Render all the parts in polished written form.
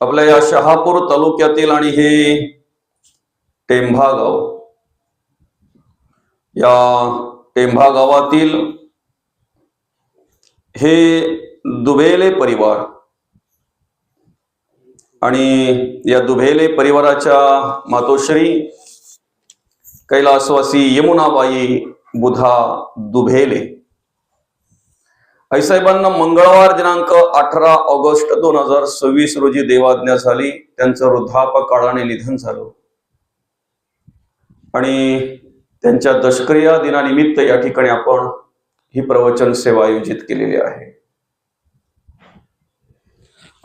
आपल्या या शहापूर तालुक्यातील आणि हे टेंभा गाव, या टेंभा गावातील हे दुभेले परिवार आणि या दुभेले परिवाराच्या मातोश्री कैलासवासी यमुनाबाई बुधा दुभेले आईसाहेबांना मंगळवार दिनांक 18 ऑगस्ट 2026 रोजी देवाज्ञा झाली. त्यांचं वृद्धापकाळाने निधन झालं आणि त्यांच्या दशक्रिया दिनानिमित्त या ठिकाणी आपण ही प्रवचन सेवा आयोजित केलेली आहे.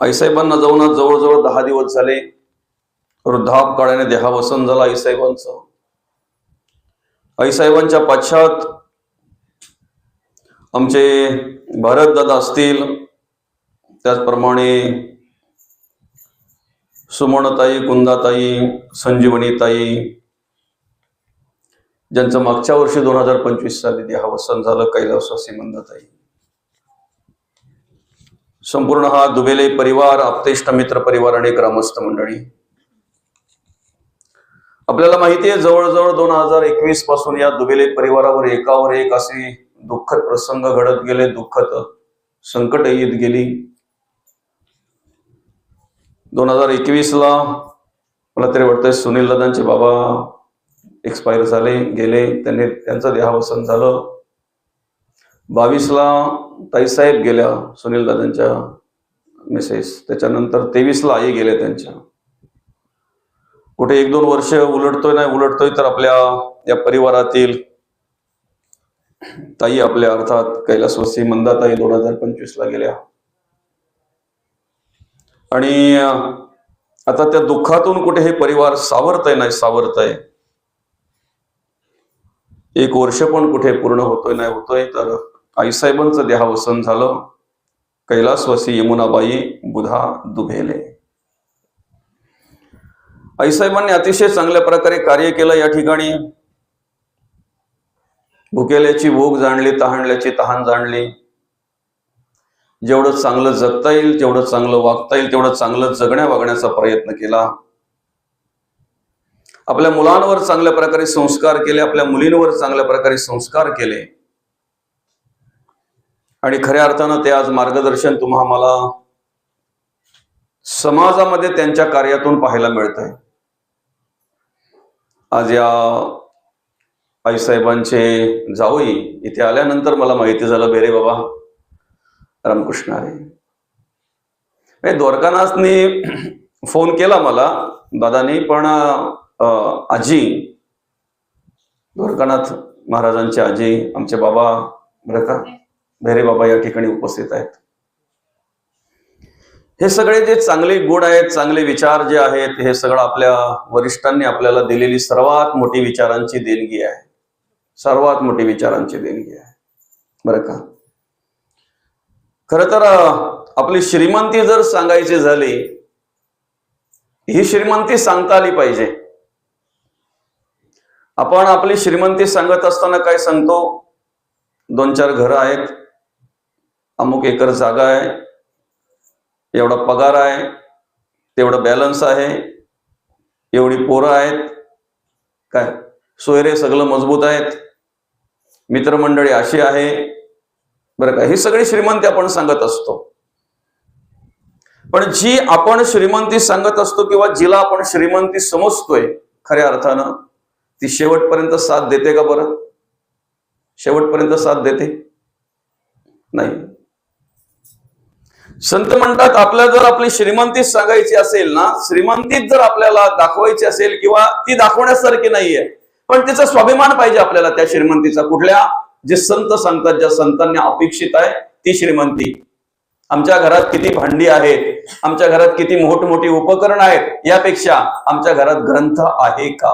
आईसाहेबांना जाऊन जवळजवळ 10 दिवस झाले. वृद्धापकाळाने देहावसन झालं आईसाहेबांचं. आईसाहेबांच्या पश्चात आमचे भारतदादा असतील, त्याचप्रमाणे सुमनताई, कुंदाताई, संजीवनीताई, ज्यांचं मागच्या वर्षी 2025 साली देहावसन झालं, कैलासवासी मंदाताई, संपूर्ण हा दुबेले परिवार, आप्तेष्ट मित्र परिवार आणि ग्रामस्थ मंडळी. आपल्याला माहिती आहे जवळजवळ 2021 पासून या दुबेले परिवारावर एकावर एक असे दुःखद प्रसंग घडत गेले, दुःखद संकट येत गेली. 2021 ला मला तरी वाटतंय सुनील दादांचे बाबा एक्सपायर झाले, गेले, त्यांचं देहावसन झालं. 22 ला ताईसाहेब गेल्या, सुनील दादांच्या मिसेस. त्याच्यानंतर 23 ला आई गेल्या त्यांच्या. कुठे 1-2 वर्ष उलटतोय तर आपल्या या परिवारातील ताई आपल्या अर्थात कैलासवासी मंदाताई 2025 ला गेल्या. आणि आता त्या दुःखातून कुठे हे परिवार सावरतय. 1 वर्ष पण कुठे पूर्ण होतोय तर आईसाहेबांचं देहावसन झालं. कैलासवासी यमुनाबाई बुधा दुभेले. आईसाहेबांनी अतिशय चांगल्या प्रकारे कार्य केलं. या ठिकाणी भुकेल्याची भूक जाणली, तहानल्याची तहान जाणली. जेवढं चांगलं जगता येईल, जेवढं चांगलं वागता येईल, तेवढं चांगलं वागण्याचा प्रयत्न केला. आपल्या मुलांवर चांगल्या प्रकारे संस्कार केले, आपल्या मुलींवर चांगल्या प्रकारे संस्कार केले. आणि खऱ्या अर्थानं ते आज मार्गदर्शन तुम्हाला समाजामध्ये त्यांच्या कार्यातून पाहायला मिळतंय. आज या आईसाहेबांचे जावई इथे आल्यानंतर मला माहिती झालं, बेरे बाबा रामकृष्ण अरे. द्वारकानाथनी फोन केला मला दादानी, पण आजी, द्वारकानाथ महाराजांचे आजी, आमचे बाबा बरं का, बेरे बाबा या ठिकाणी उपस्थित आहेत. हे सगळे जे चांगले गुण आहेत, चांगले विचार जे आहेत, हे सगळं आपल्या वरिष्ठांनी आपल्याला दिलेली सर्वात मोठी विचारांची देणगी आहे. सर्वात मोठी विचारांची देणगी आहे बरं का. खरं तर आपली श्रीमंती जर सांगायची झाली, ही श्रीमंती सांगता आली पाहिजे. आपण आपली श्रीमंती सांगत असताना काय सांगतो, 2-4 घरं आहेत, अमुक एकर जागा आहे, एवढा पगार आहे, तेवढा बॅलन्स आहे, एवढी पोरं आहेत, काय सोयरे सगळं मजबूत आहेत, मित्रमंडळी अशी आहे बरं का. ही सगळी श्रीमंती आपण सांगत असतो. पण जी आपण श्रीमंती सांगत असतो किंवा जिला आपण श्रीमंती समजतोय, खऱ्या अर्थानं ती शेवटपर्यंत साथ देते का बरं? शेवटपर्यंत साथ देते नाही. संत म्हणतात, आपल्याला जर आपली श्रीमंती सांगायची असेल ना, श्रीमंतीच जर आपल्याला दाखवायची असेल किंवा ती दाखवण्यासारखी नाहीये, पण तिचा स्वाभिमान पाहिजे आपल्याला त्या श्रीमंतीचा. कुठल्या? जे संत सांगतात, ज्या संतांनी अपेक्षित आहे ती श्रीमंती. आमच्या घरात किती भांडी आहेत, आमच्या घरात किती मोठमोठी उपकरण आहेत, यापेक्षा आमच्या घरात ग्रंथ आहे का,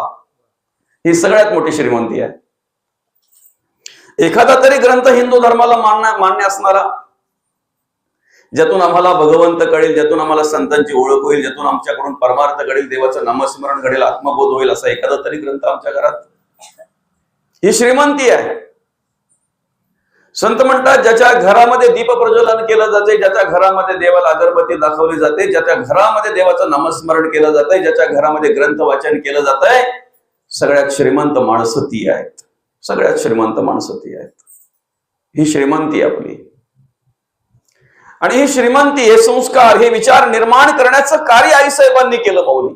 ही सगळ्यात मोठी श्रीमंती आहे. एखादा तरी ग्रंथ हिंदू धर्माला मान्य असणारा, ज्यातून आम्हाला भगवंत कळेल, ज्यातून आम्हाला संतांची ओळख होईल, ज्यातून आमच्याकडून परमार्थ घडेल, देवाचं नामस्मरण घडेल, आत्मबोध होईल, असा एखादा तरी ग्रंथ आमच्या घरात, ही श्रीमंती आहे. संत म्हणतात ज्याच्या घरामध्ये दीप प्रज्वलन केलं जाते, ज्याच्या घरामध्ये देवाला अगरबत्ती दाखवली जाते, ज्याच्या घरामध्ये देवाचं नामस्मरण केलं जातंय, ज्याच्या घरामध्ये ग्रंथ वाचन केलं जातंय, सगळ्यात श्रीमंत माणसं ती आहेत. सगळ्यात श्रीमंत माणसं ती आहेत. ही श्रीमंती आपली. आणि ही श्रीमंती, हे संस्कार, हे विचार निर्माण करण्याचं कार्य आईसाहेबांनी केलं माऊली.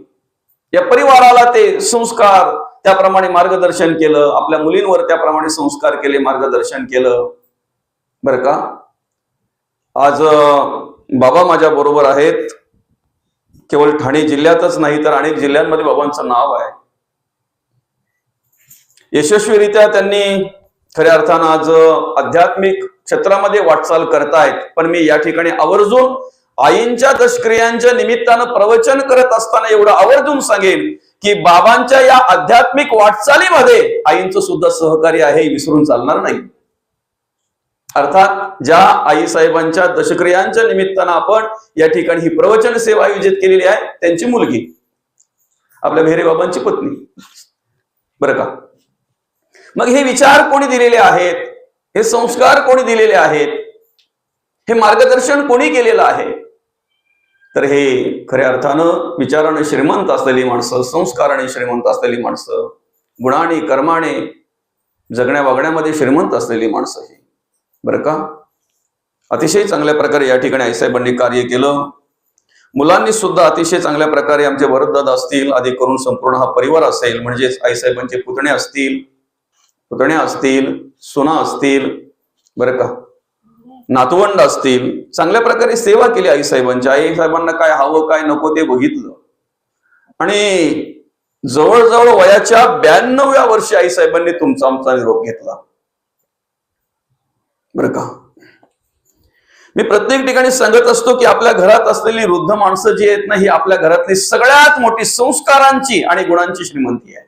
या परिवाराला ते संस्कार त्याप्रमाणे मार्गदर्शन केलं, आपल्या मुलींवर त्याप्रमाणे संस्कार केले, मार्गदर्शन केलं. बरं का, आज बाबा माझ्या बरोबर आहेत. केवळ ठाणे जिल्ह्यातच नाही तर अनेक जिल्ह्यांमध्ये बाबांचं नाव आहे. यशस्वीरित्या त्यांनी खऱ्या अर्थानं आज आध्यात्मिक क्षेत्रामध्ये वाटचाल करतायत. पण मी या ठिकाणी आवर्जून आईंच्या दशक्रियांच्या निमित्तानं प्रवचन करत असताना एवढं आवर्जून सांगेन की बाबांच्या या आध्यात्मिक वाटचालीमध्ये आईंचं सुद्धा सहकार्य आहे, हे विसरून चालणार नाही. अर्थात ज्या आईसाहेबांच्या दशक्रियांच्या निमित्तानं आपण या ठिकाणी ही प्रवचन सेवा आयोजित केलेली आहे, त्यांची मुलगी, आपल्या भेरे बाबांची पत्नी. बरं का, मग हे विचार कोणी दिलेले आहेत, हे संस्कार कोणी दिलेले आहेत, हे मार्गदर्शन कोणी केलेलं आहे, तर हे खऱ्या अर्थानं विचाराने श्रीमंत असलेली माणसं, संस्काराने श्रीमंत असलेली माणसं, गुणाने कर्माने जगण्या वागण्यामध्ये श्रीमंत असलेली माणसं ही. बरं का, अतिशय चांगल्या प्रकारे या ठिकाणी आईसाहेबांनी कार्य केलं. मुलांनी सुद्धा अतिशय चांगल्या प्रकारे, आमचे वरददादा असतील, आधी करून संपूर्ण हा परिवार असेल, म्हणजेच आईसाहेबांचे पुतणे असतील, पुतण्या असतील, सुना असतील, बरं का, नातवंड असतील, चांगल्या प्रकारे सेवा केली आईसाहेबांच्या. आईसाहेबांना काय हवं काय नको ते बघितलं. आणि जवळजवळ वयाच्या 92व्या वर्षी आईसाहेबांनी तुमचा आमचा निरोप घेतला. बरं का, मी प्रत्येक ठिकाणी सांगत असतो की आपल्या घरात असलेली वृद्ध माणसं जी आहेत ना, ही आपल्या घरातली सगळ्यात मोठी संस्कारांची आणि गुणांची श्रीमंती आहे.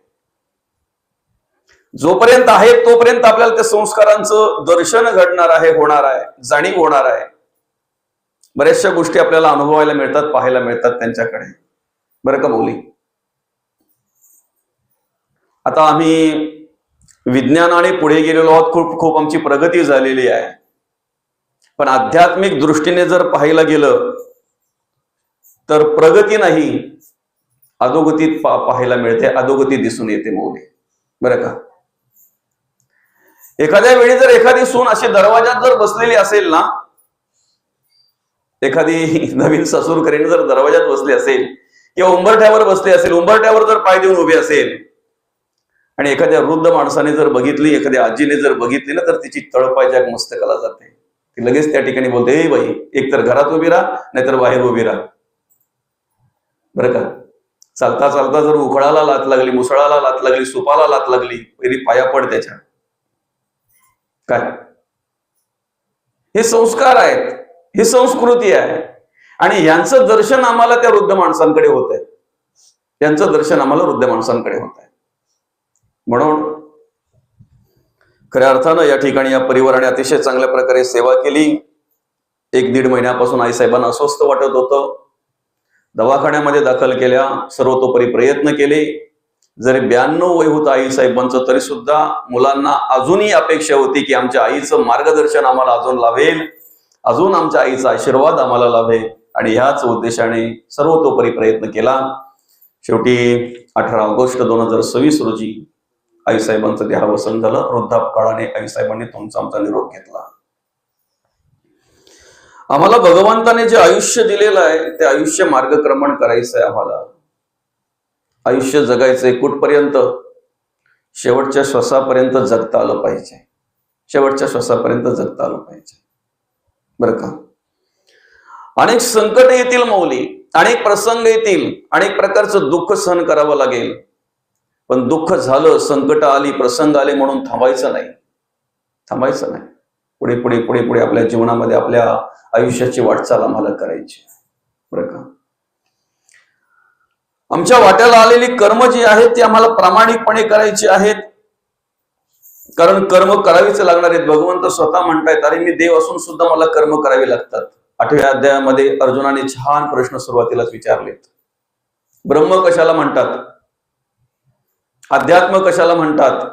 जोपर्यंत आहे तोपर्यंत आपल्याला त्या संस्कारांचं दर्शन घडणार आहे, होणार आहे, जाणीव होणार आहे. बऱ्याचशा गोष्टी आपल्याला अनुभवायला मिळतात, पाहायला मिळतात त्यांच्याकडे. बरं का मुली, आता आम्ही विज्ञानाने पुढे गेलेलो आहोत, खूप आमची प्रगती झालेली आहे. पण आध्यात्मिक दृष्टीने जर पाहायला गेलं तर प्रगती नाही, अधोगतीत पाहायला मिळते, अधोगती दिसून येते मौली. बरं का, एखाद्या वेळी जर एखादी सून अशी दरवाजात जर बसलेली असेल ना, एखादी नवीन सासूरकरीने जर दरवाजात बसली असेल किंवा उंबरठ्यावर बसली असेल, उंबरठ्यावर जर पाय देऊन उभी असेल, आणि एखाद्या वृद्ध माणसाने जर बघितली, एखाद्या आजीने जर बघितली ना, तर तिची तळपाय जाग मस्तकाला जाते. ती लगेच त्या ठिकाणी बोलते, ए बाई, एकतर घरात उभी राहा नाहीतर बाहेर उभी राहा. बरं का, चालता चालता जर उखळाला लात लागली, मुसळाला लात लागली, सुपाला लात लागली, पहिली पाया पड त्याच्या. काय हे संस्कार आहेत, ही संस्कृती आहे. आणि यांचं दर्शन आम्हाला त्या वृद्ध माणसांकडे होत आहे, यांचं दर्शन आम्हाला वृद्ध माणसांकडे होत आहे. म्हणून खऱ्या अर्थानं या ठिकाणी या परिवाराने अतिशय चांगल्या प्रकारे सेवा केली. 1-1.5 महिन्यापासून आईसाहेबांना अस्वस्थ वाटत होतं, दवाखान्यामध्ये दाखल केल्या, सर्वतोपरी प्रयत्न केले. जरी 92 वय होतं आईसाहेबांचं, तरी सुद्धा मुलांना अजूनही अपेक्षा होती की आमच्या आईचं मार्गदर्शन आम्हाला अजून लाभेल, अजून आमच्या आईचा आशीर्वाद आम्हाला लाभेल. आणि ह्याच उद्देशाने सर्वतोपरी प्रयत्न केला. शेवटी 18 ऑगस्ट 2026 रोजी आईसाहेबांचं देहावसन झालं. वृद्धापकाळाने आईसाहेबांनी तुमचा आमचा निरोप घेतला. आम्हाला भगवंताने जे आयुष्य दिलेलं आहे ते आयुष्य मार्गक्रमण करायचं आहे. आम्हाला आयुष्य जगायचंय कुठपर्यंत? शेवटच्या श्वासापर्यंत जगता आलं पाहिजे, शेवटच्या श्वासापर्यंत जगता आलं पाहिजे. बरं का, अनेक संकट येतील मौली, अनेक प्रसंग येतील, अनेक प्रकारचं दुःख सहन करावं लागेल. पण दुःख झालं, संकट आली, प्रसंग आले म्हणून थांबायचं नाही, थांबायचं नाही. पुढे पुढे पुढे पुढे आपल्या जीवनामध्ये आपल्या आयुष्याची वाटचाल आम्हाला करायची. बरं का, आमच्या वाट्याला आलेली कर्म जी आहेत ती आम्हाला प्रामाणिकपणे करायची आहेत. कारण कर्म करावीच लागणार आहेत. भगवंत स्वतः म्हणतायत, अरे मी देव असून सुद्धा मला कर्म करावे लागतात. 8व्या अध्यायामध्ये अर्जुनाने छान प्रश्न सुरुवातीलाच विचारलेत. ब्रह्म कशाला म्हणतात? अध्यात्म कशाला म्हणतात?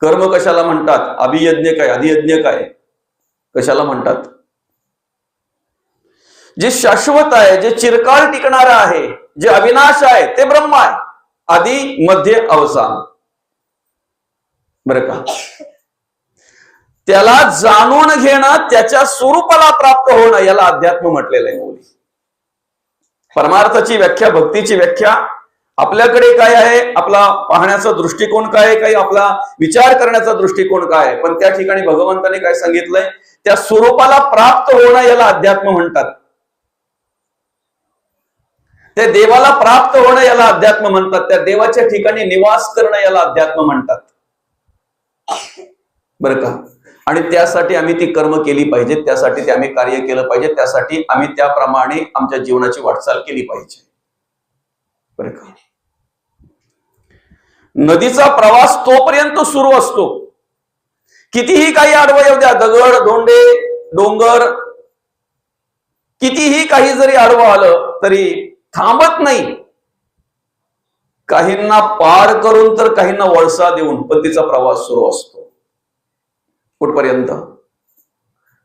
कर्म कशाला म्हणतात? अभियज्ञ काय, अधियज्ञ काय? कशाला म्हणतात? जे शाश्वत आहे, जे चिरकाल टिकणार आहे, जे अविनाश आहे ते ब्रह्म आहे. आदी मध्य अवसान. बरं का? त्याला जाणून घेणं, त्याच्या स्वरूपाला प्राप्त होणं, याला अध्यात्म म्हटलेलं आहे मौली. परमार्थाची व्याख्या, भक्तीची व्याख्या आपल्याकडे काय आहे, आपला पाहण्याचा दृष्टिकोन काय आहे, काही आपला विचार करण्याचा दृष्टिकोन काय आहे. पण त्या ठिकाणी भगवंताने काय सांगितलंय, त्या स्वरूपाला प्राप्त होणं याला अध्यात्म म्हणतात. त्या देवाला प्राप्त होणं याला अध्यात्म म्हणतात. त्या देवाच्या ठिकाणी निवास करणं याला अध्यात्म म्हणतात. बरं का? आणि त्यासाठी आम्ही ती कर्म केली पाहिजे, त्यासाठी ते आम्ही कार्य केलं पाहिजे, त्यासाठी आम्ही त्याप्रमाणे आमच्या जीवनाची वाटचाल केली पाहिजे. बरं का? नदीचा प्रवास तोपर्यंत सुरू असतो, कितीही काही आडवं येऊ द्या, दगड, धोंडे, डोंगर, कितीही काही जरी आडवं आलं तरी थांबत नाही. काहींना पार करून तर काहींना वळसा देऊन, पण तिचा प्रवास सुरू असतो. कुठपर्यंत?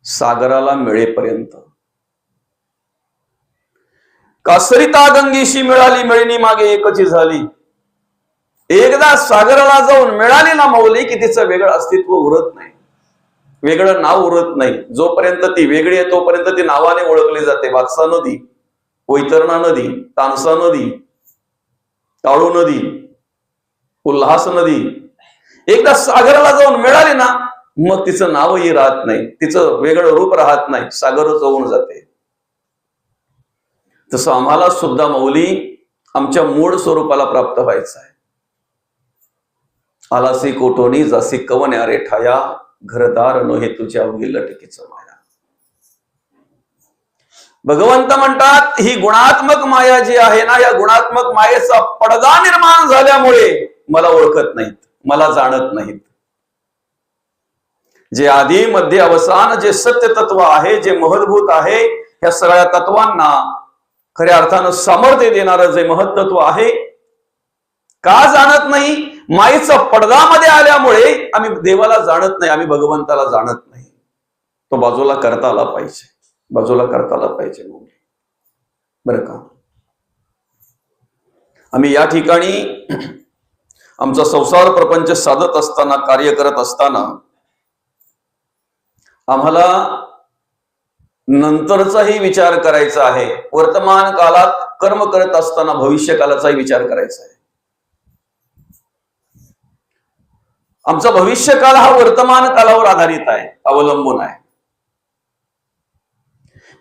सागराला मिळेपर्यंत. कासरिता गंगेशी मिळाली, मिळणी मागे एकची झाली. एकदा सागराला जाऊन मिळाली ना मौली, की तिचं वेगळं अस्तित्व उरत नाही, वेगळं नाव उरत नाही. जोपर्यंत ती वेगळी आहे तोपर्यंत ती नावाने ओळखली जाते. वात्सा नदी, वैतरणा नदी, तानसा नदी, काळू नदी, उल्हास नदी. एकदा सागराला जाऊन मिळाली ना, मग तिचं नावही राहत नाही, तिचं वेगळं रूप राहत नाही, सागरच होऊन जाते. तसं आम्हाला सुद्धा मौली आमच्या मूळ स्वरूपाला प्राप्त व्हायचं आहे. आलासी कोटोनी जासी कवन्या रे ठाया, घरदार नोहे तुझ्या अवघी लटकीचं माया. भगवंत म्हणतात, ही गुणात्मक माया जी आहे ना, या गुणात्मक मायेचा पडदा निर्माण झाल्यामुळे मला ओळखत नाहीत, मला जाणत नाहीत. जे आधी मध्य अवसान, जे सत्य तत्व आहे, जे महद्भूत आहे, या सगळ्या तत्वांना खऱ्या अर्थानं सामर्थ्य देणारं जे महत्त्व आहे, का जाणत नाही? मायेचा पडदामध्ये आल्यामुळे आम्ही देवाला जाणत नाही, आम्ही भगवंताला जाणत नाही. तो बाजूला करता आला पाहिजे, बाजूला करता आला पाहिजे. बरं का? आम्ही या ठिकाणी आमचा संसार प्रपंच साधत असताना, कार्य करत असताना, आम्हाला नंतरचाही विचार करायचा आहे. वर्तमान काळात कर्म करत असताना भविष्य कालाचाही विचार करायचा आहे. आमचा भविष्य काळ हा वर्तमान कालावर आधारित आहे, अवलंबून आहे.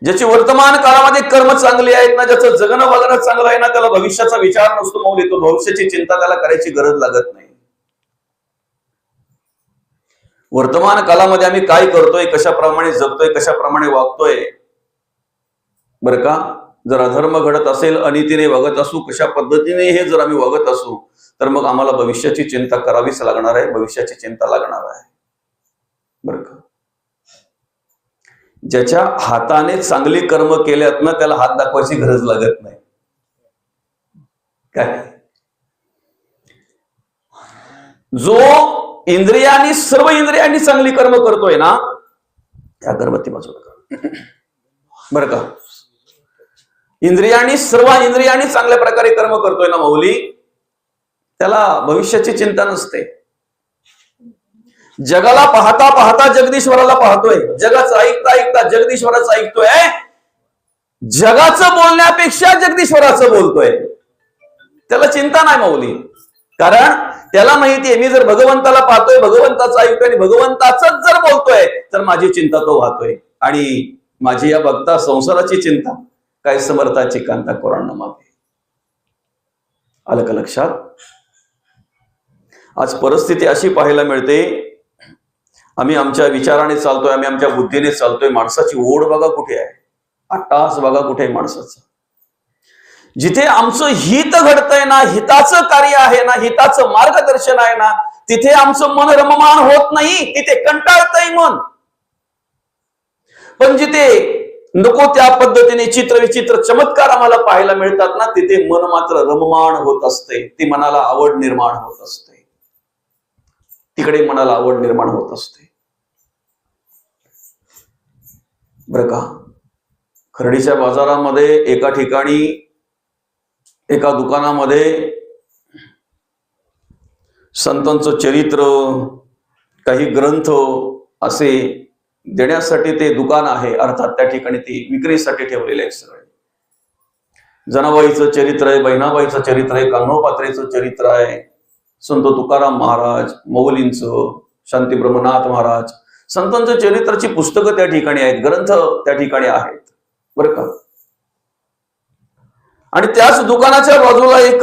ज्याची वर्तमान काळामध्ये कर्म चांगली आहेत ना, ज्याचं जगणं वागणं चांगलं आहे ना, त्याला भविष्याचा विचार नसतो मौली. तो भविष्याची चिंता त्याला करायची गरज लागत नाही. वर्तमान काळामध्ये आम्ही काय करतोय, कशाप्रमाणे जगतोय, कशाप्रमाणे वागतोय. बरं का? जर अधर्म घडत असेल, अनितीने वागत असू, कशा पद्धतीने हे जर आम्ही वागत असू, तर मग आम्हाला भविष्याची चिंता करावीच लागणार आहे, भविष्याची चिंता लागणार आहे. बरं का? ज्याच्या हाताने चांगली कर्म केल्यात ना, त्याला हात दाखवायची गरज लागत नाही. काय? जो इंद्रियांनी, सर्व इंद्रियांनी चांगली कर्म करतोय ना, त्या गर्भवती बाजूला कर. बरं का? इंद्रियांनी, सर्व इंद्रियांनी चांगल्या प्रकारे कर्म करतोय ना मौली, त्याला भविष्याची चिंता नसते. जगाला पाहता पाहता जगदीश्वराला पाहतोय, जगाचं ऐकता ऐकता जगदीश्वराचं ऐकतोय. जगाचं बोलण्यापेक्षा जगदीश्वराचं बोलतोय. त्याला चिंता नाही मौली, कारण त्याला माहितीये, मी जर भगवंताला पाहतोय, भगवंताचं ऐकतोय आणि भगवंताच जर बोलतोय, तर माझी चिंता तो वाहतोय. आणि माझी या भक्ता संसाराची चिंता काय समर्थाची कांता कोरांना मागे. आलं का लक्षात? आज परिस्थिती अशी पाहायला मिळते, आम्ही आमच्या विचाराने चालतोय, आम्ही आमच्या बुद्धीने चालतोय. माणसाची ओढ बघा कुठे आहे, अट्टास बघा कुठे आहे माणसाचं. जिथे आमचं हित घडतंय ना, हिताचं कार्य आहे ना, हिताचं मार्गदर्शन आहे ना, तिथे आमचं मन रममाण होत नाही, तिथे कंटाळतंय मन. पण जिथे नको त्या पद्धतीने चित्र विचित्र चमत्कार आम्हाला पाहायला मिळतात ना, तिथे मन मात्र रममाण होत असते. ती मनाला आवड निर्माण होत असते, तिकडे मनाला आवड निर्माण होत असते. बरं का. खर्डीच्या बाजारामध्ये एका ठिकाणी एका दुकानामध्ये संतांचं चरित्र, काही ग्रंथ असे देण्यासाठी ते दुकान आहे, अर्थात त्या ठिकाणी ती विक्रीसाठी ठेवलेले आहे. सगळे जनाबाईचं चरित्र आहे, बहिणाबाईचं चरित्र आहे, कान्होपात्रेचं चरित्र आहे, संत तुकाराम महाराज, मौलींचं, शांती ब्रह्मनाथ महाराज, संतांच्या चरित्राची पुस्तकं त्या ठिकाणी आहेत, ग्रंथ त्या ठिकाणी आहेत. बरं का. आणि त्याच दुकानाच्या बाजूला एक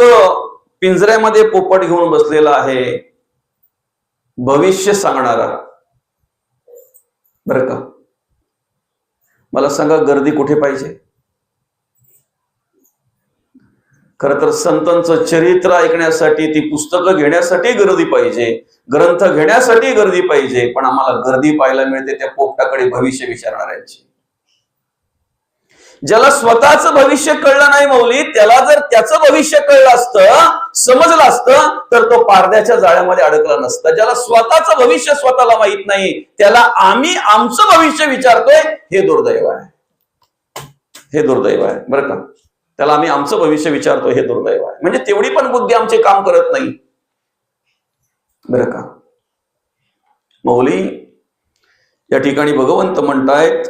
पिंजऱ्यामध्ये पोपट घेऊन बसलेला आहे, भविष्य सांगणारा. बरं का. मला सांगा, गर्दी कुठे पाहिजे? खर तर संतांचं चरित्र ऐकण्यासाठी, ती पुस्तकं घेण्यासाठी गर्दी पाहिजे, ग्रंथ घेण्यासाठी गर्दी पाहिजे, पण आम्हाला गर्दी पाहायला मिळते त्या पोपटाकडे भविष्य विचारणाऱ्यांची. ज्याला स्वतःच भविष्य कळलं नाही मौली, त्याला जर त्याचं भविष्य कळलं असतं, समजलं असतं, तर तो पारद्याच्या जाळ्यामध्ये अडकला नसता. ज्याला स्वतःच भविष्य स्वतःला माहित नाही, त्याला आम्ही आमचं भविष्य विचारतोय, हे दुर्दैव आहे. हे दुर्दैव आहे. बरं का. त्याला आम्ही आमचं भविष्य विचारतो, हे दुर्दैव आहे. म्हणजे तेवढी पण बुद्धी आमचे काम करत नाही. बरं का. मौली या ठिकाणी भगवंत म्हणतायत,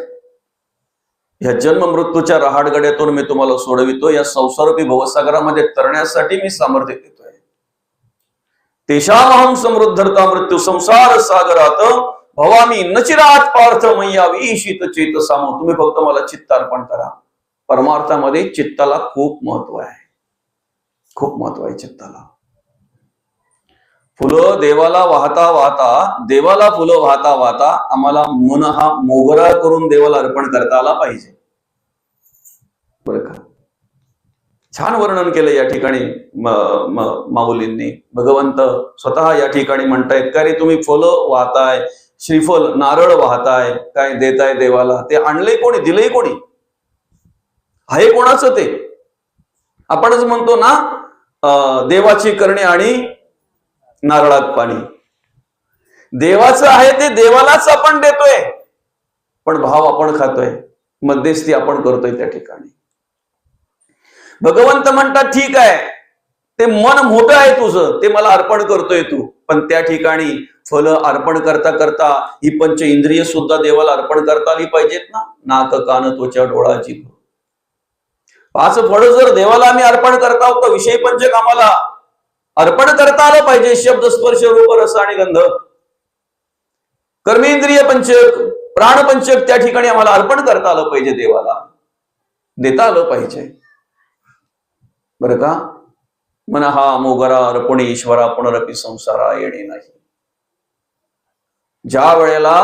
ह्या जन्म मृत्यूच्या रहाडगड्यातून मी तुम्हाला सोडवितो, या संसारूपी भवसागरामध्ये तरण्यासाठी मी सामर्थ्य देतोय. तेषामहं समृद्धरता मृत्यू संसार सागरात भवामी नचिरात पार्थ मय्यावी ईशित चेत सामो. तुम्ही फक्त मला चित्त अर्पण करा. परमार्थामध्ये चित्ताला खूप महत्व आहे, खूप महत्व आहे चित्ताला. फुलं देवाला वाहता वाहता, देवाला फुलं वाहता वाहता आम्हाला मन हा मोगरा करून देवाला अर्पण करता आला पाहिजे. बरं का. छान वर्णन केलं या ठिकाणी माऊलींनी. भगवंत स्वतः या ठिकाणी म्हणतायत, का रे तुम्ही फुलं वाहताय, श्रीफल नारळ वाहताय, काय देताय देवाला, ते आणले कोणी, दिले कोणी, आहे कोणाचं ते? आपणच म्हणतो ना, देवाची करणे आणि नारळात पाणी. देवाचं आहे ते देवालाच आपण देतोय, पण भाव आपण खातोय, मध्यस्थी आपण करतोय त्या ठिकाणी. भगवंत म्हणतात, ठीक आहे, ते मन मोठं आहे तुझं, ते मला अर्पण करतोय तू, पण त्या ठिकाणी फल अर्पण करता करता ही पंच इंद्रिय सुद्धा देवाला अर्पण करता आली पाहिजेत ना. नाक कान त्वचा डोळा जीभ, 5 फळं जर देवाला आम्ही अर्पण करता आहोत, तर विषय पंचक आम्हाला अर्पण करता आलं पाहिजे. शब्द स्पर्श रूप रस आणि गंध, कर्मेंद्रिय पंचक, प्राण पंचक त्या ठिकाणी आम्हाला अर्पण करता आलं पाहिजे, देवाला देता आलं पाहिजे. बरं का. मन हा मोगरा अर्पणे ईश्वरा पुनरपी संसारा येणे नाही. ज्या वेळेला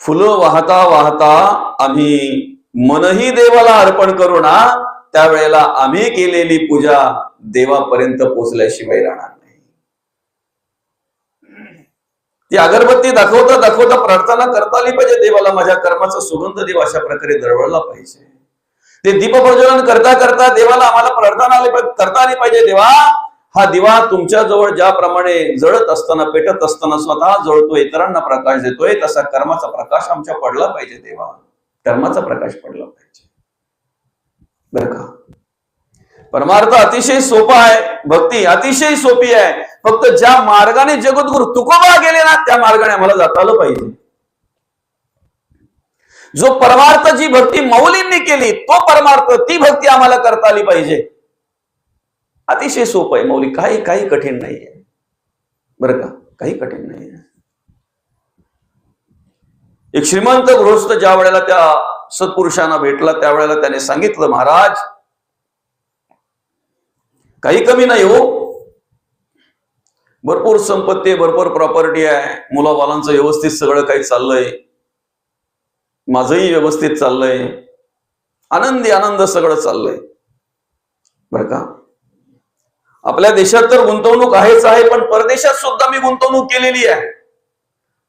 फुलं वाहता वाहता आम्ही मनही देवाला अर्पण करू ना, त्यावेळेला आम्ही केलेली पूजा देवापर्यंत पोहोचल्याशिवाय राहणार नाही. ती अगरबत्ती दाखवता दाखवता प्रार्थना करता आली पाहिजे देवाला, माझ्या कर्माचा सुगंध देव अशा प्रकारे दरवळला पाहिजे. ते दीप प्रज्वलन करता करता देवाला आम्हाला प्रार्थना करता आली पाहिजे, देवा हा दिवा तुमच्या जवळ ज्याप्रमाणे जळत असताना, पेटत असताना स्वतः जळतोय, इतरांना प्रकाश देतोय, तसा कर्माचा प्रकाश आमच्या पडला पाहिजे देवा, कर्माचा प्रकाश पडला पाहिजे. बरं का. परमार्थ अतिशय सोपा आहे, भक्ती अतिशय सोपी आहे. फक्त ज्या मार्गाने जगद्गुरु तुकोबा गेले ना, त्या मार्गाने आम्हाला जाता आलं पाहिजे. जो परमार्थ जी भक्ती मौलींनी केली, तो परमार्थ, ती भक्ती आम्हाला करता आली पाहिजे. अतिशय सोपं आहे मौली, काही कठीण नाहीये. बरं का. काही कठीण नाहीये. एक श्रीमंत गृहस्थ ज्या वेळेला त्या सत्पुरुषांना भेटला, त्यावेळेला त्याने सांगितलं, महाराज काही कमी नाही हो, भरपूर संपत्ती, भरपूर प्रॉपर्टी आहे, मुलाबालांचं व्यवस्थित सगळं काही चाललंय, माझंही व्यवस्थित चाललंय, आनंदी आनंद सगळं चाललंय. बरं का. आपल्या देशात तर गुंतवणूक आहेच आहे, पण परदेशात सुद्धा मी गुंतवणूक केलेली आहे.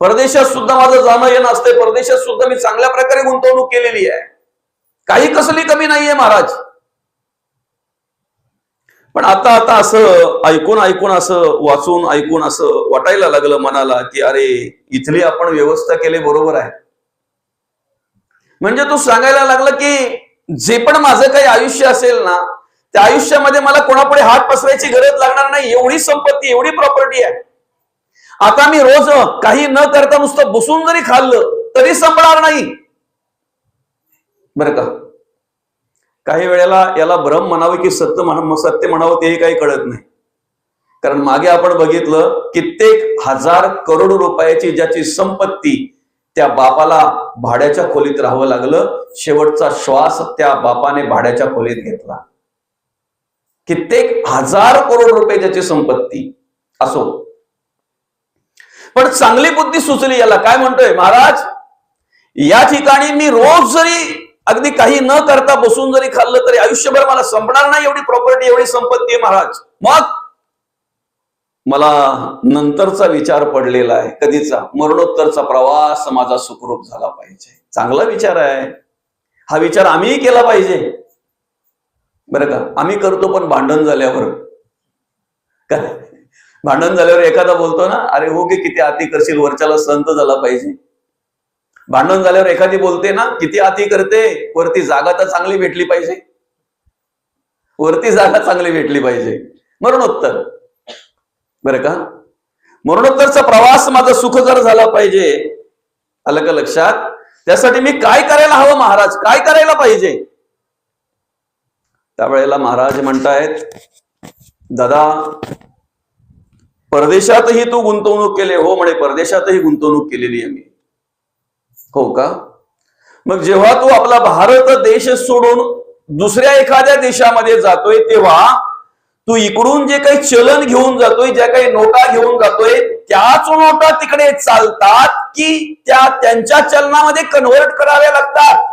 परदेशात सुद्धा माझं जाणं येणं असते, परदेशात सुद्धा मी चांगल्या प्रकारे गुंतवणूक केलेली आहे, काही कसली कमी नाहीये महाराज. पण आता असं ऐकून असं वाचून ऐकून असं वाटायला लागलं मनाला, की अरे इथली आपण व्यवस्था केली बरोबर आहे, म्हणजे तू सांगायला लागला की जे पण माझं काही आयुष्य असेल ना, त्या आयुष्यामध्ये मला कोणापुढे हात पसरायची गरज लागणार नाही, एवढी संपत्ती, एवढी प्रॉपर्टी आहे. आता मी रोज काही न करता नुसतं बसून जरी खाल्लं तरी संपणार नाही. बरं का, काही वेळेला याला भ्रम म्हणावं की सत्य म्हणावं तेही काही कळत नाही. कारण मागे आपण बघितलं, कित्येक हजार करोड रुपयाची ज्याची संपत्ती, त्या बापाला भाड्याच्या खोलीत राहावं लागलं. शेवटचा श्वास त्या बापाने भाड्याच्या खोलीत घेतला. कित्येक हजार करोड रुपये ज्याची संपत्ती असो, पण चांगली बुद्धी सुचली याला. काय म्हणतोय महाराज, या ठिकाणी मी रोज जरी अगदी काही न करता बसून जरी खाल्लं तरी आयुष्यभर मला संपणार नाही, एवढी प्रॉपर्टी, एवढी संपत्ती आहे महाराज. मग मला नंतरचा विचार पडलेला आहे, कधीचा, मरणोत्तरचा प्रवास माझा सुखरूप झाला पाहिजे. चांगला विचार आहे हा. विचार आम्हीही केला पाहिजे बरं का. आम्ही करतो पण भांडण झाल्यावर. काय भांडण झाल्यावर एखादा बोलतो ना, अरे हो की किती अति करशील, वरच्याला संत झाला पाहिजे. भांडण झाल्यावर एखादी बोलते ना, किती अति करते, वरती जागा तर चांगली भेटली पाहिजे, वरती जागा चांगली भेटली पाहिजे. मरणोत्तर बरं का, मरणोत्तरचा प्रवास माझा सुखकर झाला पाहिजे. आलं का लक्षात? त्यासाठी मी काय करायला हवं महाराज, काय करायला पाहिजे? त्यावेळेला महाराज म्हणतायत, दादा परदेशातही तू गुंतवणूक केली. हो म्हणे, परदेशातही गुंतवणूक केलेली आहे मी. हो का? मग जेव्हा तू आपला भारत देश सोडून दुसऱ्या एखाद्या देशामध्ये जातोय, तेव्हा तू इकडून जे काही चलन घेऊन जातोय, ज्या काही नोटा घेऊन जातोय, त्याच नोटा तिकडे चालतात की त्यांच्या चलनामध्ये कन्व्हर्ट कराव्या लागतात?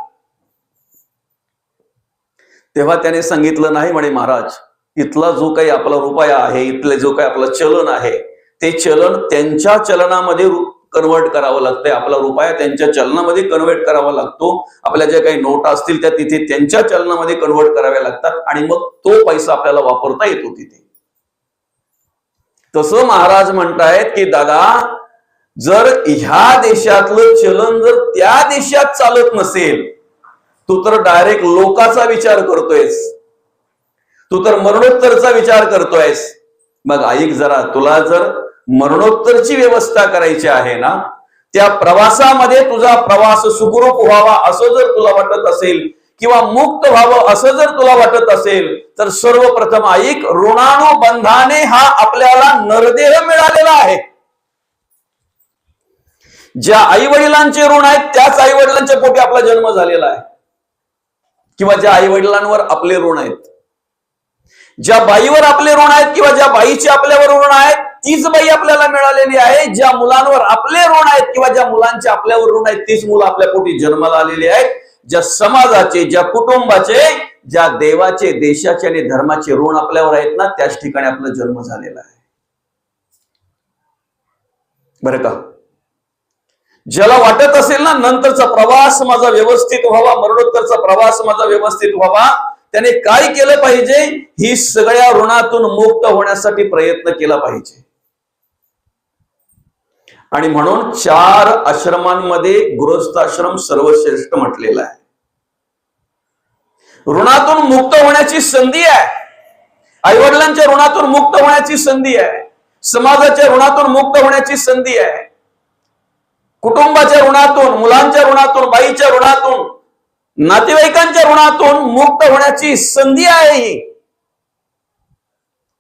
तेव्हा त्याने सांगितलं, नाही म्हणे महाराज, इथला जो काही आपला रुपया आहे, इथले जो काही आपलं चलन आहे, ते चलन त्यांच्या चलनामध्ये कन्व्हर्ट करावं लागतंय. आपला रुपया त्यांच्या चलनामध्ये कन्व्हर्ट करावा लागतो. आपल्या ज्या काही नोटा असतील त्या तिथे त्यांच्या चलनामध्ये कन्व्हर्ट कराव्या लागतात आणि मग तो पैसा आपल्याला वापरता येतो तिथे. तसं महाराज म्हणतायत की दादा, जर ह्या देशातलं चलन जर त्या देशात चालत नसेल, तू तर डायरेक्ट लोकाचा विचार करतोयस, तू तर मरणोत्तरचा विचार करतोयस. मग ऐक जरा, तुला जर मरणोत्तरची व्यवस्था करायची आहे ना, त्या प्रवासामध्ये तुझा प्रवास सुखरूप व्हावा असं जर तुला वाटत असेल, किंवा मुक्त व्हावं असं जर तुला वाटत असेल, तर सर्वप्रथम ऐक, ऋणानुबंधाने हा आपल्याला नरदेह मिळालेला आहे. ज्या आई वडिलांचे ऋण आहेत त्याच आई वडिलांच्या पोटी आपला जन्म झालेला आहे, किंवा ज्या आई वडिलांवर आपले ऋण आहेत, ज्या बाईवर आपले ऋण आहेत, किंवा ज्या बाईचे आपल्यावर ऋण आहेत, तीच बाई आपल्याला मिळालेली आहे. ज्या मुलांवर आपले ऋण आहेत, किंवा ज्या मुलांचे आपल्यावर ऋण आहेत, तीच मुलं आपल्या पोटी जन्माला आलेली आहेत. ज्या समाजाचे, ज्या कुटुंबाचे, ज्या देवाचे, देशाचे आणि धर्माचे ऋण आपल्यावर आहेत ना, त्याच ठिकाणी आपला जन्म झालेला आहे. बरं का? ज्याला वाटत असेल ना, नंतरचा प्रवास माझा व्यवस्थित व्हावा, मरणोत्तरचा प्रवास माझा व्यवस्थित व्हावा, त्याने काय केलं पाहिजे? ही सगळ्या ऋणातून मुक्त होण्यासाठी प्रयत्न केला पाहिजे. आणि म्हणून 4 आश्रमांमध्ये गृहस्थाश्रम सर्वश्रेष्ठ म्हटलेला आहे. ऋणातून मुक्त होण्याची संधी आहे, आईवडिलांच्या ऋणातून मुक्त होण्याची संधी आहे, समाजाच्या ऋणातून मुक्त होण्याची संधी आहे, कुटुंबाच्या ऋणातून, मुलांच्या ऋणातून, बाईच्या ऋणातून, नातेवाईकांच्या ऋणातून मुक्त होण्याची संधी आहे ही.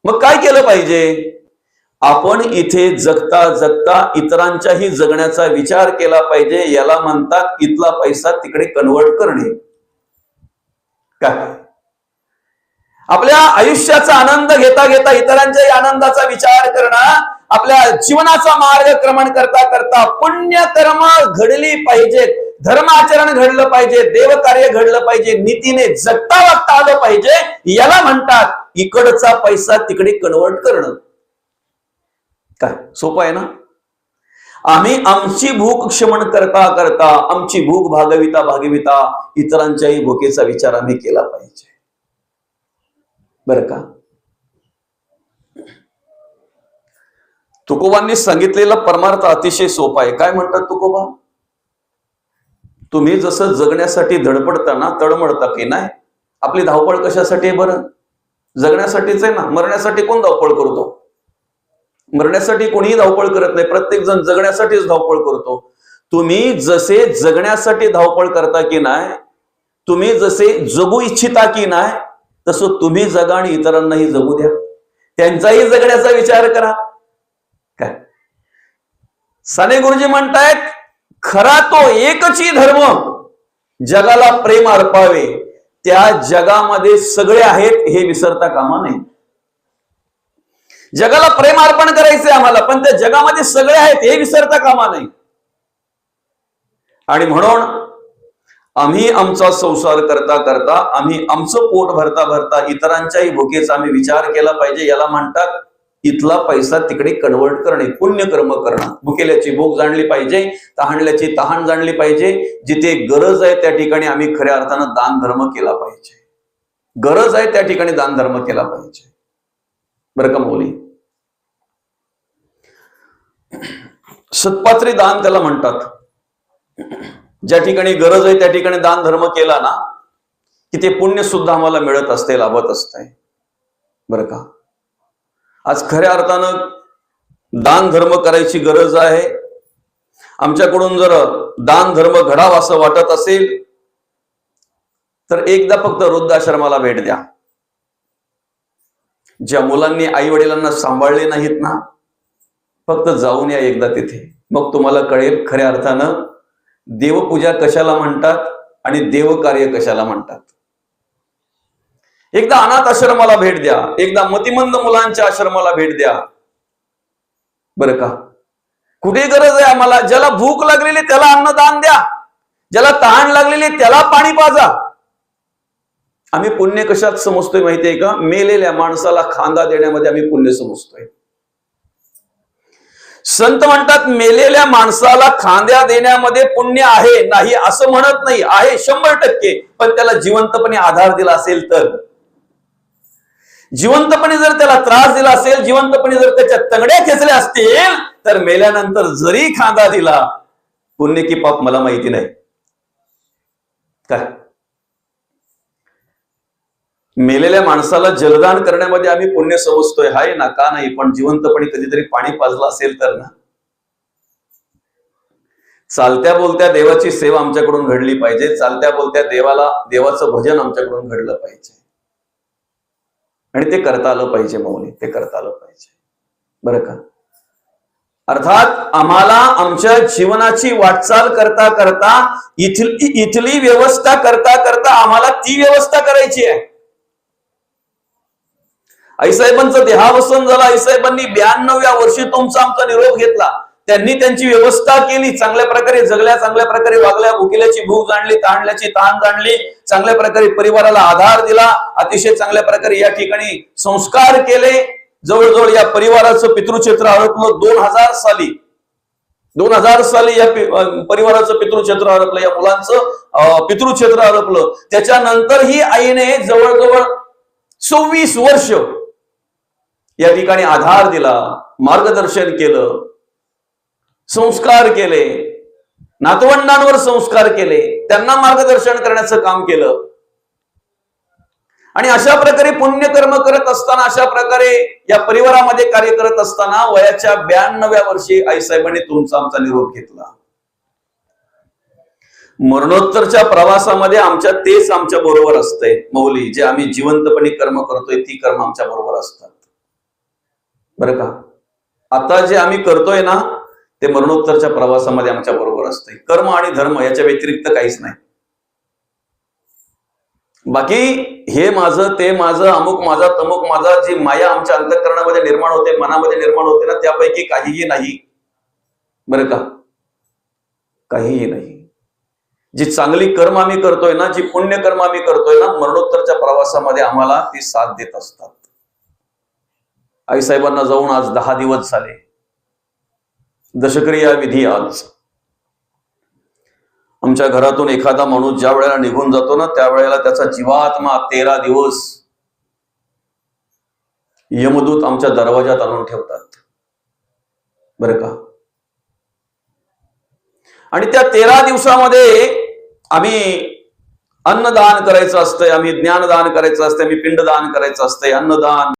मग काय केलं पाहिजे? आपण इथे जगता जगता इतरांच्याही जगण्याचा विचार केला पाहिजे. याला म्हणतात इथला पैसा तिकडे कन्व्हर्ट करणे. काय? आपल्या आयुष्याचा आनंद घेता घेता इतरांच्याही आनंदाचा विचार करणं, आपल्या जीवनाचा मार्गक्रमण करता करता पुण्य कर्म घडली पाहिजेत, धर्माचरण घडलं पाहिजे, देवकार्य घडलं पाहिजे, नीतीने जगता वागता आलं पाहिजे. याला म्हणतात इकडचा पैसा तिकडे कन्व्हर्ट करणं. काय सोपं आहे ना? आम्ही आमची भूक क्षमन करता करता, आमची भूक भागविता भागविता इतरांच्याही भूकेचा विचार आम्ही केला पाहिजे. बरं का? तुकोबांनी सांगितलेला परमार्थ अतिशय सोपा आहे. काय म्हणतात तुकोबा? तुम्ही जसं जगण्यासाठी धडपडता ना, तडमडता की नाही, आपली धावपळ कशासाठी आहे बरं? जगण्यासाठीच आहे ना. मरण्यासाठी कोण धावपळ करतो? मरण्यासाठी कोणीही धावपळ करत नाही. प्रत्येक जण जगण्यासाठीच धावपळ करतो. तुम्ही जसे जगण्यासाठी धावपळ करता की नाही, तुम्ही जसे जगू इच्छिता की नाही, तसं तुम्ही जगा आणि इतरांनाही जगू द्या. त्यांचाही जगण्याचा विचार करा. काय साने गुरुजी म्हणतायत, खरा तो एकची धर्म, जगाला प्रेम अर्पावे. त्या जगामध्ये सगळे आहेत हे विसरता कामा नये. जगाला प्रेम अर्पण करायचंय आम्हाला, पण त्या जगामध्ये सगळे आहेत हे विसरता कामा नये. आणि म्हणून आम्ही आमचा संसार करता करता, आम्ही आमचं पोट भरता भरता इतरांच्याही भुकेचा आम्ही विचार केला पाहिजे. याला म्हणतात इथला पैसा तिकडे कन्वर्ट करणे, पुण्यकर्म करणं. भुकेल्याची भूक जाणली पाहिजे, तहानल्याची तहान जाणली पाहिजे. जिथे गरज आहे त्या ठिकाणी आम्ही खऱ्या अर्थानं दान धर्म केला पाहिजे. गरज आहे त्या ठिकाणी दान धर्म केला पाहिजे, बरं का मौली. सत्पात्री दान त्याला म्हणतात. ज्या ठिकाणी गरज आहे त्या ठिकाणी दान धर्म केला ना, की ते पुण्य सुद्धा आम्हाला मिळत असते, लाभत असते, बरं का. आज खऱ्या अर्थानं दान धर्म करायची गरज आहे. आमच्याकडून जर दान धर्म घडावा असं वाटत असेल तर एकदा फक्त वृद्धाश्रमाला भेट द्या. ज्या मुलांनी आई वडिलांना सांभाळले नाहीत ना, फक्त जाऊन या एकदा तिथे. मग तुम्हाला कळेल खऱ्या अर्थानं देवपूजा कशाला म्हणतात आणि देवकार्य कशाला म्हणतात. एकदा अनाथ आश्रमाला भेट द्या, एकदा मतिमंद मुलांच्या आश्रमाला भेट द्या, बरं का. कुठे गरज आहे आम्हाला? ज्याला भूक लागलेली त्याला अन्नदान द्या, ज्याला तहान लागलेली त्याला पाणी पाजा. आम्ही पुण्य कशात समजतोय माहितीये का? मेलेल्या माणसाला खांदा देण्यामध्ये आम्ही पुण्य समजतोय. संत म्हणतात मेलेल्या माणसाला खांद्या देण्यामध्ये पुण्य आहे, नाही असं म्हणत नाही, आहे 100%. पण त्याला जिवंतपणे आधार दिला असेल तर, जिवंतपणे जर त्याला त्रास दिला असेल, जिवंतपणे जर त्याच्या तंगड्या खेचल्या असतील, तर मेल्यानंतर जरी खांदा दिला, पुण्य की पाप मला माहिती नाही. काय मेलेल्या माणसाला जलदान करण्यामध्ये आम्ही पुण्य समजतोय, हाय ना, का नाही. पण जिवंतपणे कधीतरी पाणी पाजलं असेल तर ना. चालत्या बोलत्या देवाची सेवा आमच्याकडून घडली पाहिजे. चालत्या बोलत्या देवाचं भजन आमच्याकडून घडलं पाहिजे. आणि ते करता आलं पाहिजे मौली, ते करता आलं पाहिजे, बरं का. अर्थात आम्हाला आमच्या जीवनाची वाटचाल करता करता, इथली व्यवस्था करता करता आम्हाला ती व्यवस्था करायची आहे. आईसाहेबांचं देहावसन झालं. आईसाहेबांनी 92व्या वर्षी तुमचा आमचा निरोप घेतला. त्यांनी त्यांची व्यवस्था केली, चांगल्या प्रकारे जगल्या, चांगल्या प्रकारे वागल्या, भुकेल्याची भूक जाणली, तहानल्याची तहान जाणली, चांगल्या प्रकारे परिवाराला आधार दिला, अतिशय चांगल्या प्रकारे या ठिकाणी संस्कार केले. जवळजवळ या परिवाराचं पितृक्षेत्र हरपलं 2000 साली. 2000 साली या परिवाराचं पितृक्षेत्र हरपलं, या मुलांचं पितृक्षेत्र हरपलं. त्याच्यानंतर ही आईने जवळजवळ 26 वर्ष या ठिकाणी आधार दिला, मार्गदर्शन केलं, संस्कार केले, नातवंडांवर संस्कार केले, त्यांना मार्गदर्शन करण्याचं काम केलं. आणि अशा प्रकारे पुण्यकर्म करत असताना, अशा प्रकारे या परिवारामध्ये कार्य करत असताना वयाच्या 92व्या वर्षी आईसाहेबांनी तुमचा आमचा निरोप घेतला. मरणोत्तरच्या प्रवासामध्ये तेच आमच्या बरोबर असतंय मौली. जे आम्ही जिवंतपणे कर्म करतोय ती कर्म आमच्या बरोबर असतात, बरं का. आता जे आम्ही करतोय ना, ते मरणोत्तरच्या प्रवासामध्ये आमच्या बरोबर असतंय. कर्म आणि धर्म याच्या व्यतिरिक्त काहीच नाही. बाकी हे माझं, ते माझं, अमुक माझा, तमुक माझा, जी माया आमच्या अंतःकरणामध्ये निर्माण होते, मनामध्ये निर्माण होते ना, त्यापैकी काहीही नाही, बरं का, काहीही नाही. जी चांगली कर्म आम्ही करतोय ना, जी पुण्यकर्म आम्ही करतोय ना, मरणोत्तरच्या प्रवासामध्ये आम्हाला ती साथ देत असतात. आईसाहेबांना जाऊन आज 10 दिवस झाले. दशक्रिया विधी आज. आमच्या घरातून एखादा माणूस ज्या वेळेला निघून जातो ना, त्यावेळेला त्याचा जीवात्मा 13 दिवस यमदूत आमच्या दरवाजात आणून ठेवतात, बरं का. आणि त्या 13 दिवसामध्ये आम्ही अन्नदान करायचं असतंय, आम्ही ज्ञानदान करायचं असतंय, आम्ही पिंडदान करायचं असतंय, अन्नदान